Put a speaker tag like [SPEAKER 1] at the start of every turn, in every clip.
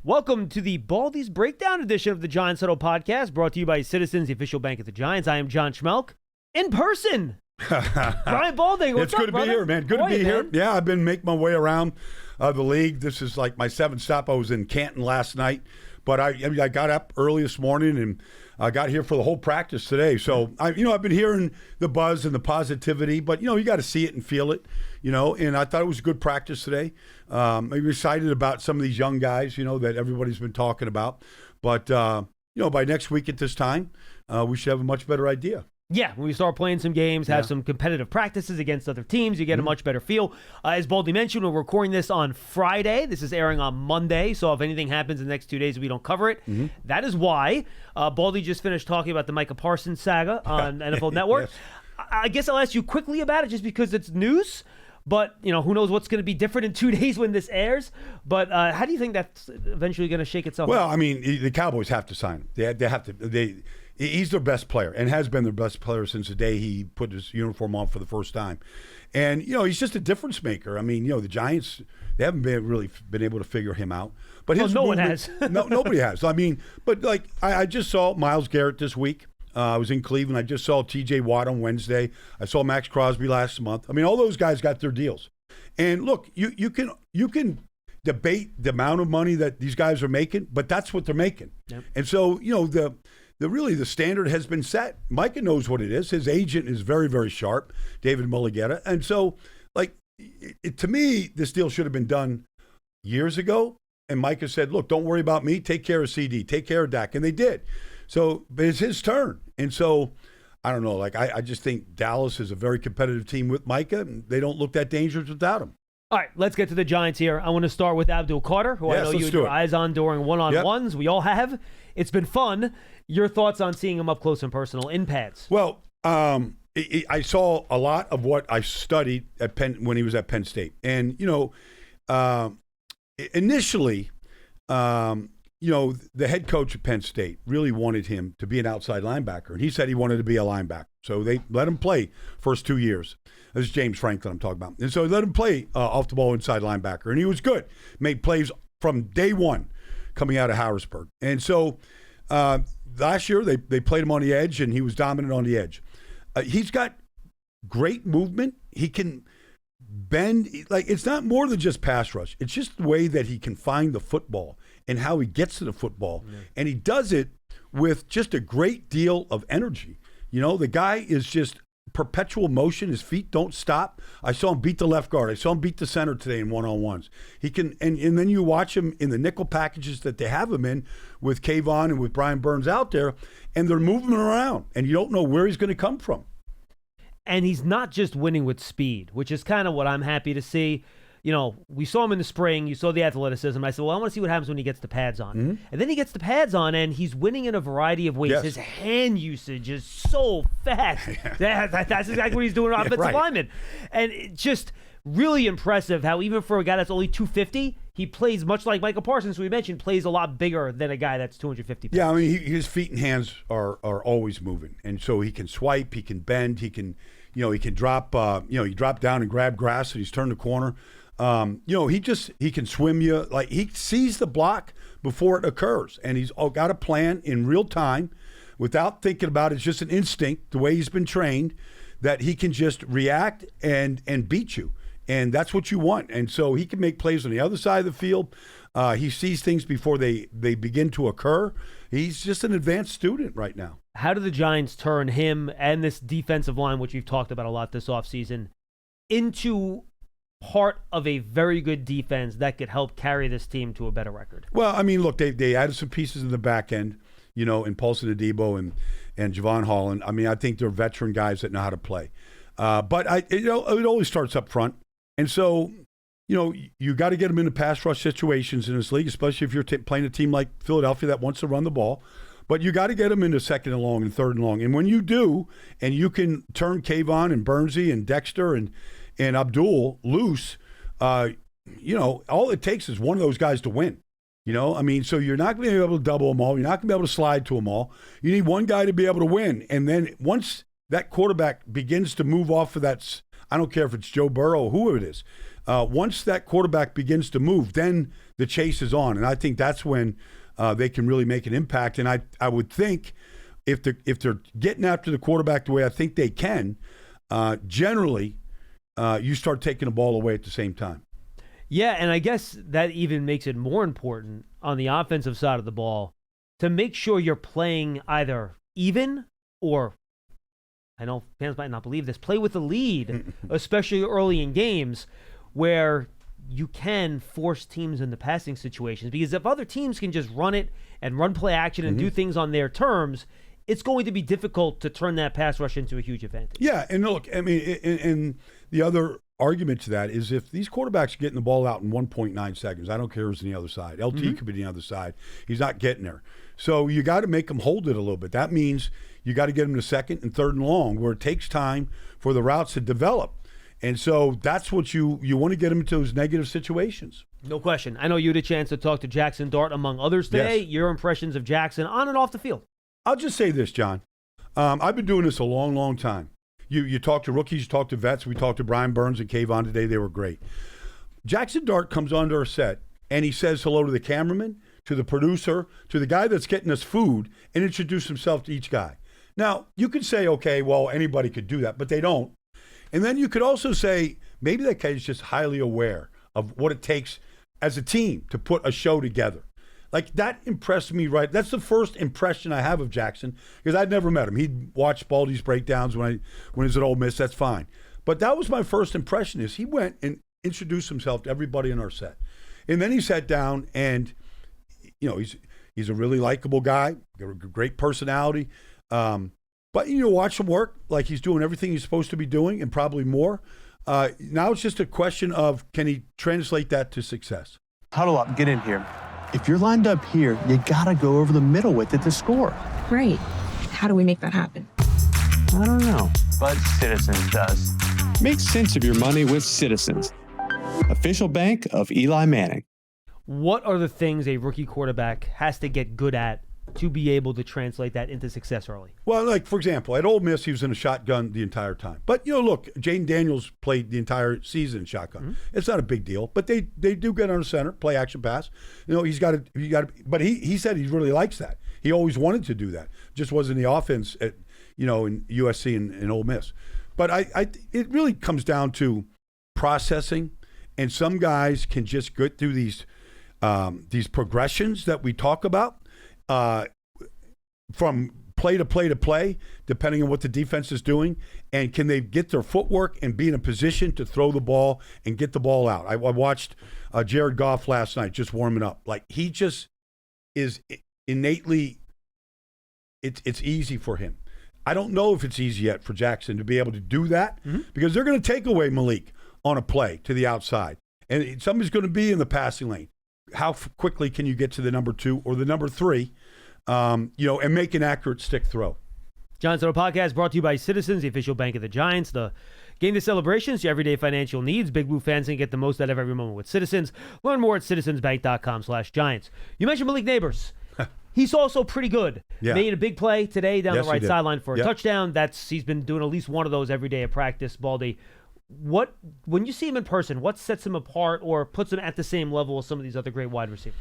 [SPEAKER 1] Welcome to the Baldy's Breakdown edition of the Giants Huddle podcast, brought to you by Citizens, the official bank of the Giants. I am John Schmeelk, in person. Brian Baldinger, what's up,
[SPEAKER 2] It's good to be here, man. Good to be here. Yeah, I've been making my way around the league. This is like my seventh stop. I was in Canton last night, but I got up early this morning and I got here for the whole practice today. So I've been hearing the buzz and the positivity, but you got to see it and feel it, and I thought it was a good practice today. I'm excited about some of these young guys, that everybody's been talking about. But, by next week at this time, we should have a much better idea.
[SPEAKER 1] Yeah, when we start playing some games, have some competitive practices against other teams, you get a much better feel. As Baldy mentioned, we're recording this on Friday. This is airing on Monday, so if anything happens in the next 2 days, we don't cover it. That is why Baldy just finished talking about the Micah Parsons saga on NFL Network. Yes. I guess I'll ask you quickly about it just because it's news. But, who knows what's going to be different in 2 days when this airs. But how do you think that's eventually going to shake itself
[SPEAKER 2] Well,
[SPEAKER 1] out?
[SPEAKER 2] I mean, the Cowboys have to sign him. They have to. He's their best player and has been their best player since the day he put his uniform on for the first time. And, he's just a difference maker. I mean, the Giants, they haven't really been able to figure him out. But
[SPEAKER 1] no one has.
[SPEAKER 2] Nobody has. I mean, but I just saw Myles Garrett this week. I was in Cleveland. I just saw T.J. Watt on Wednesday. I saw Max Crosby last month. I mean, all those guys got their deals. And look, you can debate the amount of money that these guys are making, but that's what they're making. Yep. And so, the standard has been set. Micah knows what it is. His agent is very, very sharp, David Mulligetta. And so, to me, this deal should have been done years ago. And Micah said, look, don't worry about me. Take care of CD. Take care of Dak. And they did. So, but it's his turn. And so, I don't know. I just think Dallas is a very competitive team with Micah. And they don't look that dangerous without him.
[SPEAKER 1] All right, let's get to the Giants here. I want to start with Abdul Carter, who I know you had your eyes on during one-on-ones. Yep. We all have. It's been fun. Your thoughts on seeing him up close and personal in pads?
[SPEAKER 2] Well, I saw a lot of what I studied at Penn when he was at Penn State. And, initially, the head coach at Penn State really wanted him to be an outside linebacker. And he said he wanted to be a linebacker. So they let him play first 2 years. This is James Franklin I'm talking about. And so they let him play off the ball inside linebacker. And he was good. Made plays from day one coming out of Harrisburg. And so last year they played him on the edge, and he was dominant on the edge. He's got great movement. He can bend. It's not more than just pass rush. It's just the way that he can find the football and how he gets to the football. Yeah. And he does it with just a great deal of energy. The guy is just perpetual motion. His feet don't stop. I saw him beat the left guard. I saw him beat the center today in one-on-ones. He can, and then you watch him in the nickel packages that they have him in with Kayvon and with Brian Burns out there, and they're moving him around, and you don't know where he's going to come from.
[SPEAKER 1] And he's not just winning with speed, which is kind of what I'm happy to see. We saw him in the spring. You saw the athleticism. I said, well, I want to see what happens when he gets the pads on. Mm-hmm. And then he gets the pads on, and he's winning in a variety of ways. Yes. His hand usage is so fast. That's exactly what he's doing on offensive lineman. And it's just really impressive how even for a guy that's only 250, he plays much like Micah Parsons, who we mentioned, plays a lot bigger than a guy that's 250 pounds.
[SPEAKER 2] Yeah, I mean, his feet and hands are always moving. And so he can swipe, he can bend, he can drop, he drop down and grab grass, and he's turned the corner. He can swim you. He sees the block before it occurs, and he's got a plan in real time without thinking about it. It's just an instinct, the way he's been trained, that he can just react and beat you. And that's what you want. And so he can make plays on the other side of the field. He sees things before they begin to occur. He's just an advanced student right now.
[SPEAKER 1] How do the Giants turn him and this defensive line, which we've talked about a lot this offseason, into part of a very good defense that could help carry this team to a better record?
[SPEAKER 2] Well, I mean, look, they added some pieces in the back end, in Paulson Adebo and Javon Holland. I mean, I think they're veteran guys that know how to play. But it always starts up front. And so, you got to get them into pass rush situations in this league, especially if you're playing a team like Philadelphia that wants to run the ball. But you got to get them into second and long and third and long. And when you do, and you can turn Kayvon and Burnsy and Dexter and Abdul loose, all it takes is one of those guys to win. I mean, so you're not going to be able to double them all. You're not going to be able to slide to them all. You need one guy to be able to win. And then once that quarterback begins to move off of that, I don't care if it's Joe Burrow or whoever it is, Once that quarterback begins to move, then the chase is on. And I think that's when they can really make an impact. And I would think if they're getting after the quarterback the way I think they can, generally you start taking the ball away at the same time.
[SPEAKER 1] Yeah, and I guess that even makes it more important on the offensive side of the ball to make sure you're playing either even or, I know fans might not believe this, play with the lead, especially early in games where you can force teams into passing situations. Because if other teams can just run it and run play action and do things on their terms, it's going to be difficult to turn that pass rush into a huge advantage.
[SPEAKER 2] Yeah, and look, I mean, and the other argument to that is if these quarterbacks are getting the ball out in 1.9 seconds, I don't care who's on the other side. LT could be the other side. He's not getting there. So you got to make them hold it a little bit. That means you got to get them to second and third and long, where it takes time for the routes to develop. And so that's what you want to get them into those negative situations.
[SPEAKER 1] No question. I know you had a chance to talk to Jaxson Dart, among others, today.
[SPEAKER 2] Yes.
[SPEAKER 1] Your impressions of Jaxson on and off the field.
[SPEAKER 2] I'll just say this, John. I've been doing this a long, long time. You talk to rookies, you talk to vets. We talked to Brian Burns and Kayvon today. They were great. Jaxson Dart comes onto our set, and he says hello to the cameraman, to the producer, to the guy that's getting us food, and introduce himself to each guy. Now, you could say, okay, well, anybody could do that, but they don't. And then you could also say, maybe that guy is just highly aware of what it takes as a team to put a show together. Like, that impressed me, right? That's the first impression I have of Jaxson, because I'd never met him. He'd watched Baldy's breakdowns when he was at Ole Miss. That's fine. But that was my first impression, is he went and introduced himself to everybody in our set. And then he sat down and, you know, he's a really likable guy, got a great personality. But you watch him work like he's doing everything he's supposed to be doing and probably more. Now it's just a question of, can he translate that to success?
[SPEAKER 3] Huddle up, get in here. If you're lined up here, you gotta go over the middle with it to score.
[SPEAKER 4] Right. How do we make that happen?
[SPEAKER 3] I don't know.
[SPEAKER 5] But Citizens does.
[SPEAKER 3] Make sense of your money with Citizens, official bank of Eli Manning.
[SPEAKER 1] What are the things a rookie quarterback has to get good at to be able to translate that into success early?
[SPEAKER 2] Well, like, for example, at Ole Miss, he was in a shotgun the entire time. But, look, Jaden Daniels played the entire season in shotgun. It's not a big deal. But they do get under center, play action pass. He's got to, but he said he really likes that. He always wanted to do that. Just wasn't the offense at, in USC and Ole Miss. But it really comes down to processing. And some guys can just get through these progressions that we talk about. From play to play to play, depending on what the defense is doing, and can they get their footwork and be in a position to throw the ball and get the ball out. I watched Jared Goff last night just warming up. Like, he just is innately, it's easy for him. I don't know if it's easy yet for Jaxson to be able to do that, because they're going to take away Malik on a play to the outside, and somebody's going to be in the passing lane. How quickly can you get to the number 2 or the number 3, and make an accurate stick throw?
[SPEAKER 1] Giants Huddle Podcast brought to you by Citizens, the official bank of the Giants. The game to celebrations, your everyday financial needs. Big Blue fans can get the most out of every moment with Citizens. Learn more at citizensbank.com/Giants. You mentioned Malik Nabers. He's also pretty good.
[SPEAKER 2] Yeah.
[SPEAKER 1] Made a big play today down the right sideline for a
[SPEAKER 2] Yep.
[SPEAKER 1] touchdown. He's been doing at least one of those every day at practice, Baldy. When you see him in person, what sets him apart or puts him at the same level as some of these other great wide receivers?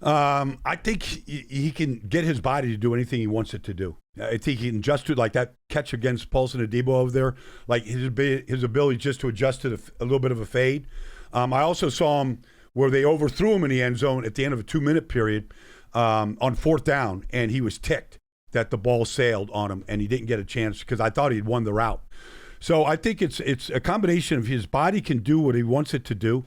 [SPEAKER 2] I think he can get his body to do anything he wants it to do. I think he can adjust to, like that catch against Paulson and Thibodeaux over there, like his ability just to adjust to a little bit of a fade. I also saw him where they overthrew him in the end zone at the end of a 2-minute period on 4th down, and he was ticked that the ball sailed on him and he didn't get a chance because I thought he'd won the route. So I think it's a combination of his body can do what he wants it to do.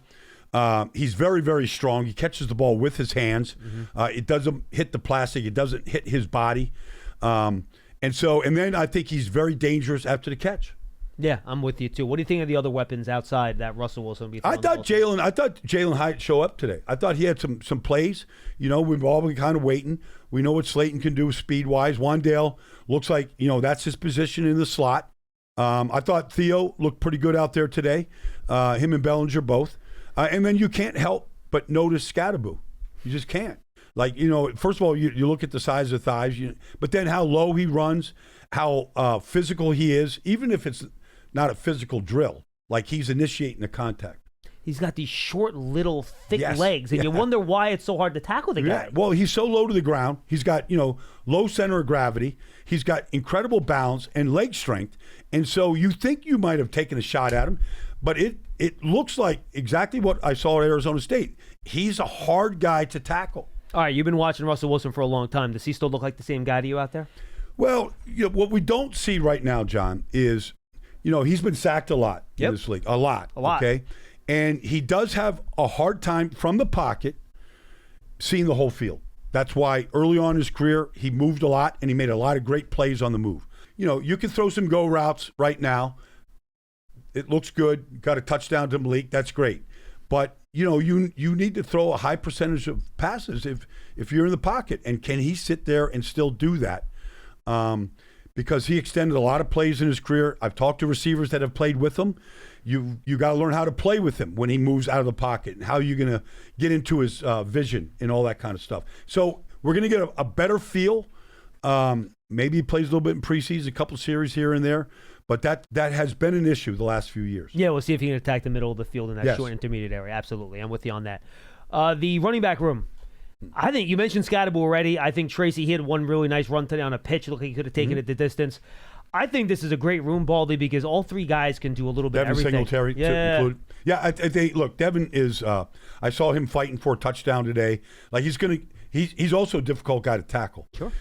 [SPEAKER 2] He's very, very strong. He catches the ball with his hands. It doesn't hit the plastic. It doesn't hit his body. And then I think he's very dangerous after the catch.
[SPEAKER 1] Yeah, I'm with you too. What do you think of the other weapons outside that Russell Wilson will be throwing?
[SPEAKER 2] I thought Jalen Hyatt show up today. I thought he had some plays. We've all been kind of waiting. We know what Slayton can do speed-wise. Wandale looks like, that's his position in the slot. I thought Theo looked pretty good out there today. Him and Baldinger both. And then you can't help but notice Scatterbo. You just can't. Like, first of all, you look at the size of thighs, but then how low he runs, how physical he is, even if it's not a physical drill, like he's initiating the contact.
[SPEAKER 1] He's got these short, little, thick
[SPEAKER 2] Yes.
[SPEAKER 1] legs, and you wonder why it's so hard to tackle the
[SPEAKER 2] Yeah,
[SPEAKER 1] guy.
[SPEAKER 2] well, he's so low to the ground. He's got, low center of gravity. He's got incredible balance and leg strength. And so you think you might have taken a shot at him, but it looks like exactly what I saw at Arizona State. He's a hard guy to tackle.
[SPEAKER 1] All right, you've been watching Russell Wilson for a long time. Does he still look like the same guy to you out there?
[SPEAKER 2] Well, what we don't see right now, John, is, he's been sacked a lot in this league. A lot. Okay? And he does have a hard time from the pocket seeing the whole field. That's why early on in his career, he moved a lot, and he made a lot of great plays on the move. You can throw some go routes right now. It looks good. Got a touchdown to Malik. That's great. But, you need to throw a high percentage of passes if you're in the pocket. And can he sit there and still do that? Because he extended a lot of plays in his career. I've talked to receivers that have played with him. You got to learn how to play with him when he moves out of the pocket and how you're going to get into his vision and all that kind of stuff. So we're going to get a better feel. Maybe he plays a little bit in preseason, a couple series here and there, but that has been an issue the last few years.
[SPEAKER 1] Yeah, we'll see if he can attack the middle of the field in that short intermediate area. Absolutely, I'm with you on that. The running back room. I think you mentioned Scatterbo already. I think Tracy hit one really nice run today on a pitch. It looked like he could have taken it the distance. I think this is a great room, Baldy, because all three guys can do a little bit of everything.
[SPEAKER 2] Devin Singletary included. Yeah, look, Devin is. I saw him fighting for a touchdown today. Like he's also a difficult guy to tackle.
[SPEAKER 1] Sure.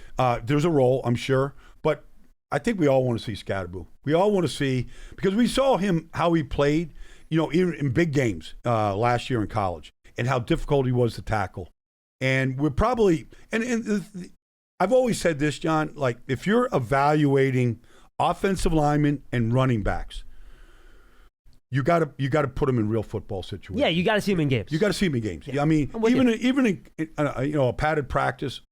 [SPEAKER 2] There's a role, I'm sure, but I think we all want to see Scatterbo. We all want to see, because we saw him how he played, in big games last year in college, and how difficult he was to tackle. And we're probably I've always said this, John. Like, if you're evaluating offensive linemen and running backs, you got to put them in real football situations.
[SPEAKER 1] Yeah, you got to see him in games.
[SPEAKER 2] You got to see him in games.
[SPEAKER 1] Yeah.
[SPEAKER 2] I mean, even in a padded practice,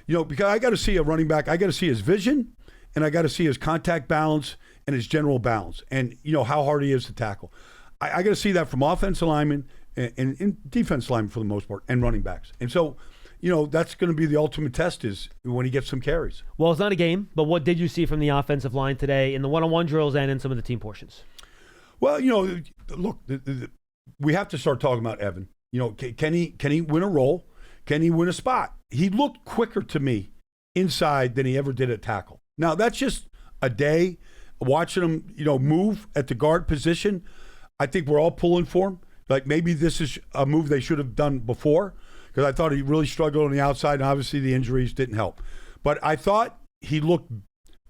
[SPEAKER 2] because I got to see a running back. I got to see his vision, and I got to see his contact balance and his general balance, and how hard he is to tackle. I got to see that from offensive linemen and defense linemen for the most part, and running backs. And so, that's going to be the ultimate test is when he gets some carries.
[SPEAKER 1] Well, it's not a game, but what did you see from the offensive line today in the one-on-one drills and in some of the team portions?
[SPEAKER 2] Well, look, we have to start talking about Evan. Can he win a role? Can he win a spot? He looked quicker to me inside than he ever did at tackle. Now, that's just a day watching him, move at the guard position. I think we're all pulling for him. Like, maybe this is a move they should have done before, because I thought he really struggled on the outside, and obviously the injuries didn't help. But I thought he looked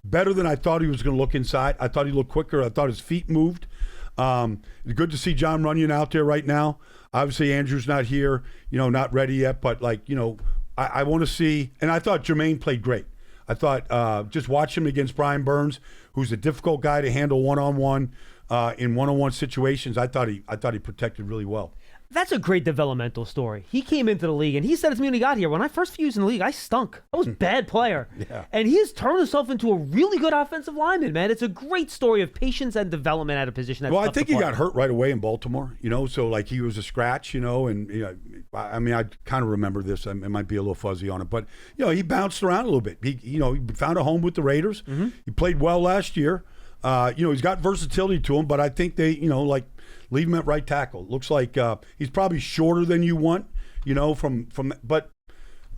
[SPEAKER 2] better than I thought he was going to look inside. I thought he looked quicker. I thought his feet moved. Good to see John Runyon out there right now. Obviously, Andrew's not here, not ready yet. But, I want to see – and I thought Jermaine played great. I thought just watch him against Brian Burns, who's a difficult guy to handle one-on-one in one-on-one situations. I thought he protected really well.
[SPEAKER 1] That's a great developmental story. He came into the league, and he said it to me when he got here. When I first used in the league, I stunk. I was a bad player.
[SPEAKER 2] Yeah.
[SPEAKER 1] And he's turned himself into a really good offensive lineman, man. It's a great story of patience and development at a position that's
[SPEAKER 2] Well, I
[SPEAKER 1] tough
[SPEAKER 2] think
[SPEAKER 1] to
[SPEAKER 2] he
[SPEAKER 1] play.
[SPEAKER 2] got hurt right away in Baltimore, so he was a scratch, and I kind of remember this. It might be a little fuzzy on it, but he bounced around a little bit. He found a home with the Raiders. Mm-hmm. He played well last year. He's got versatility to him, but I think they, leave him at right tackle. Looks like he's probably shorter than you want, but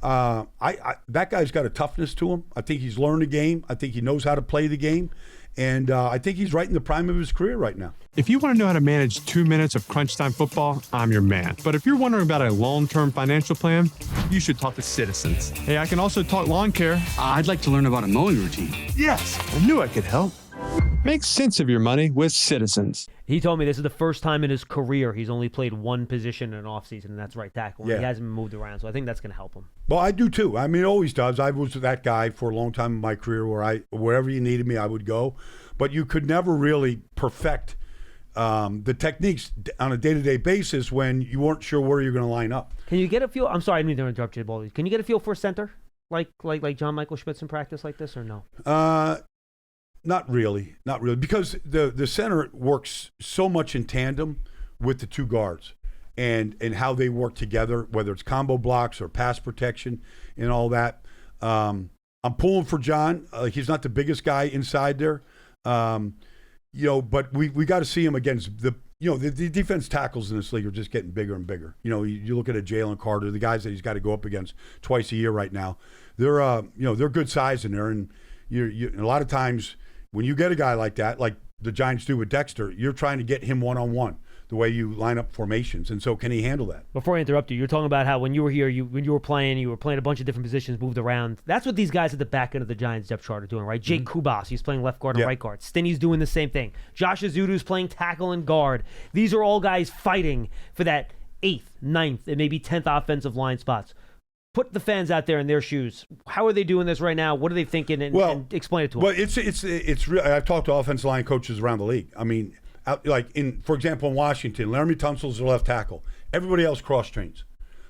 [SPEAKER 2] that guy's got a toughness to him. I think he's learned the game. I think he knows how to play the game. And I think he's right in the prime of his career right now.
[SPEAKER 3] If you want to know how to manage 2 minutes of crunch time football, I'm your man. But if you're wondering about a long-term financial plan, you should talk to Citizens. Hey, I can also talk lawn care.
[SPEAKER 6] I'd like to learn about a mowing routine.
[SPEAKER 3] Yes, I knew I could help. Make sense of your money with Citizens.
[SPEAKER 1] He told me this is the first time in his career he's only played one position in an offseason, and that's right tackle.
[SPEAKER 2] Yeah.
[SPEAKER 1] He hasn't moved around, so I think that's going to help him.
[SPEAKER 2] Well, I do too. I mean, it always does. I was that guy for a long time in my career where wherever you needed me, I would go. But you could never really perfect the techniques on a day-to-day basis when you weren't sure where you're going to line up.
[SPEAKER 1] Can you get a feel? I'm sorry, I didn't mean to interrupt you, Baldy. Can you get a feel for a center like John Michael Schmitz in practice like this, or no?
[SPEAKER 2] Not really, because the center works so much in tandem with the two guards, and how they work together, whether it's combo blocks or pass protection and all that. I'm pulling for John. He's not the biggest guy inside there, but we got to see him against the the defense tackles in this league are just getting bigger and bigger. You look at a Jalen Carter, the guys that he's got to go up against twice a year right now. They're good size in there, and a lot of times when you get a guy like that, like the Giants do with Dexter, you're trying to get him one-on-one, the way you line up formations. And so can he handle that?
[SPEAKER 1] Before I interrupt you, you're talking about how when you were here, when you were playing a bunch of different positions, moved around. That's what these guys at the back end of the Giants depth chart are doing, right? Jake Kubas, he's playing left guard and right guard. Stinney's doing the same thing. Josh Azudu's playing tackle and guard. These are all guys fighting for that 8th, 9th, and maybe 10th offensive line spots. Put the fans out there in their shoes. How are they doing this right now? What are they thinking? And explain it to them.
[SPEAKER 2] Well, it's real. I've talked to offensive line coaches around the league. I mean, for example, in Washington, Laramie Tunsil's their left tackle. Everybody else cross trains.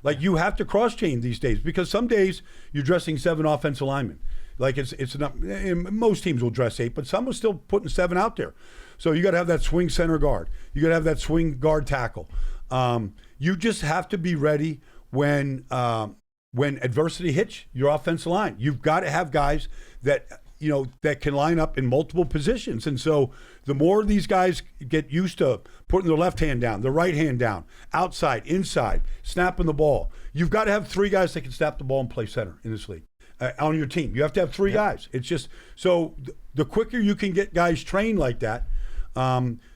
[SPEAKER 2] Like, you have to cross chain these days, because some days you're dressing 7 offensive linemen. Like, it's not. Most teams will dress 8, but some are still putting 7 out there. So you got to have that swing center guard. You got to have that swing guard tackle. You just have to be ready when adversity hits your offensive line. You've got to have guys that can line up in multiple positions. And so the more these guys get used to putting their left hand down, their right hand down, outside, inside, snapping the ball, you've got to have 3 guys that can snap the ball and play center in this league on your team. You have to have 3 guys. It's just so the quicker you can get guys trained like that,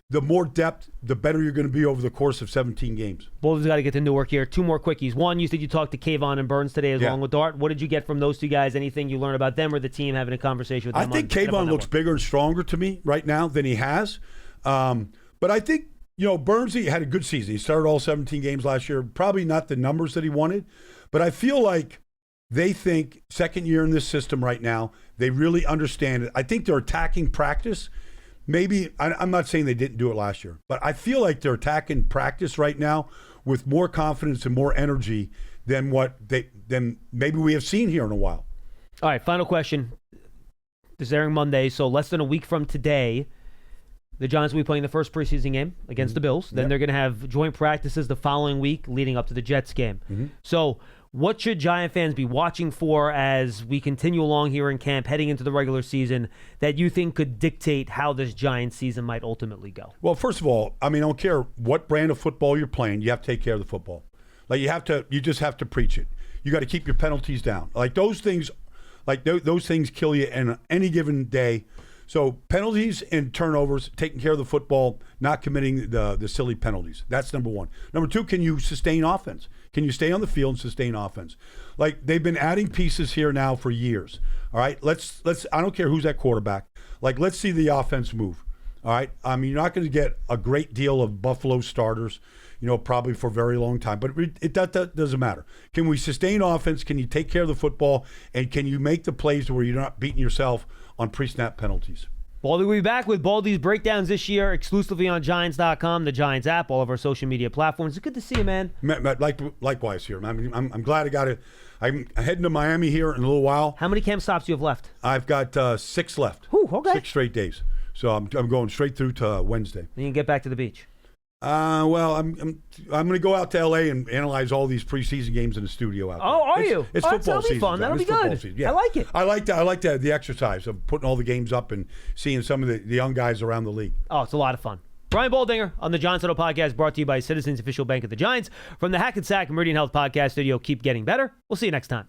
[SPEAKER 2] the more depth, the better you're going to be over the course of 17 games.
[SPEAKER 1] Bold's got to get to Newark here. 2 more quickies. One, you said you talked to Kayvon and Burns today along with Dart. What did you get from those 2 guys? Anything you learned about them or the team, having a conversation with them?
[SPEAKER 2] I think Kayvon looks bigger and stronger to me right now than he has. But I think, Burns, he had a good season. He started all 17 games last year. Probably not the numbers that he wanted. But I feel like they think, second year in this system right now, they really understand it. I think they're attacking practice. Maybe, I'm not saying they didn't do it last year, but I feel like they're attacking practice right now with more confidence and more energy than than maybe we have seen here in a while.
[SPEAKER 1] All right, final question. This is airing Monday, so less than a week from today, the Giants will be playing the first preseason game against the Bills. Then they're going to have joint practices the following week leading up to the Jets game. So what should Giant fans be watching for as we continue along here in camp, heading into the regular season, that you think could dictate how this Giants season might ultimately go?
[SPEAKER 2] Well, first of all, I don't care what brand of football you're playing, you have to take care of the football. Like, you just have to preach it. You got to keep your penalties down. Like, those things kill you in any given day. So penalties and turnovers, taking care of the football, not committing the silly penalties. That's number 1. Number 2, can you sustain offense? Can you stay on the field and sustain offense? Like, they've been adding pieces here now for years. All right, let's. I don't care who's at quarterback. Like, let's see the offense move. All right, you're not going to get a great deal of Buffalo starters, probably for a very long time. But that doesn't matter. Can we sustain offense? Can you take care of the football? And can you make the plays where you're not beating yourself on pre-snap penalties?
[SPEAKER 1] Baldy will be back with Baldy's breakdowns this year exclusively on Giants.com, the Giants app, all of our social media platforms. It's good to see you, man.
[SPEAKER 2] Likewise here. I'm glad I got it. I'm heading to Miami here in a little while.
[SPEAKER 1] How many camp stops do you have left?
[SPEAKER 2] I've got 6 left.
[SPEAKER 1] Ooh, okay.
[SPEAKER 2] 6 straight days. So I'm going straight through to Wednesday.
[SPEAKER 1] Then you can get back to the beach.
[SPEAKER 2] Well, I'm going to go out to L.A. and analyze all these preseason games in the studio out there.
[SPEAKER 1] Oh, are you?
[SPEAKER 2] It's football season.
[SPEAKER 1] Fun. That'll be good.
[SPEAKER 2] Yeah.
[SPEAKER 1] I like it.
[SPEAKER 2] I like the exercise of putting all the games up and seeing some of the young guys around the league.
[SPEAKER 1] Oh, it's a lot of fun. Brian Baldinger on the Giants Huddle podcast, brought to you by Citizens Official Bank of the Giants. From the Hackensack Meridian Health Podcast Studio, keep getting better. We'll see you next time.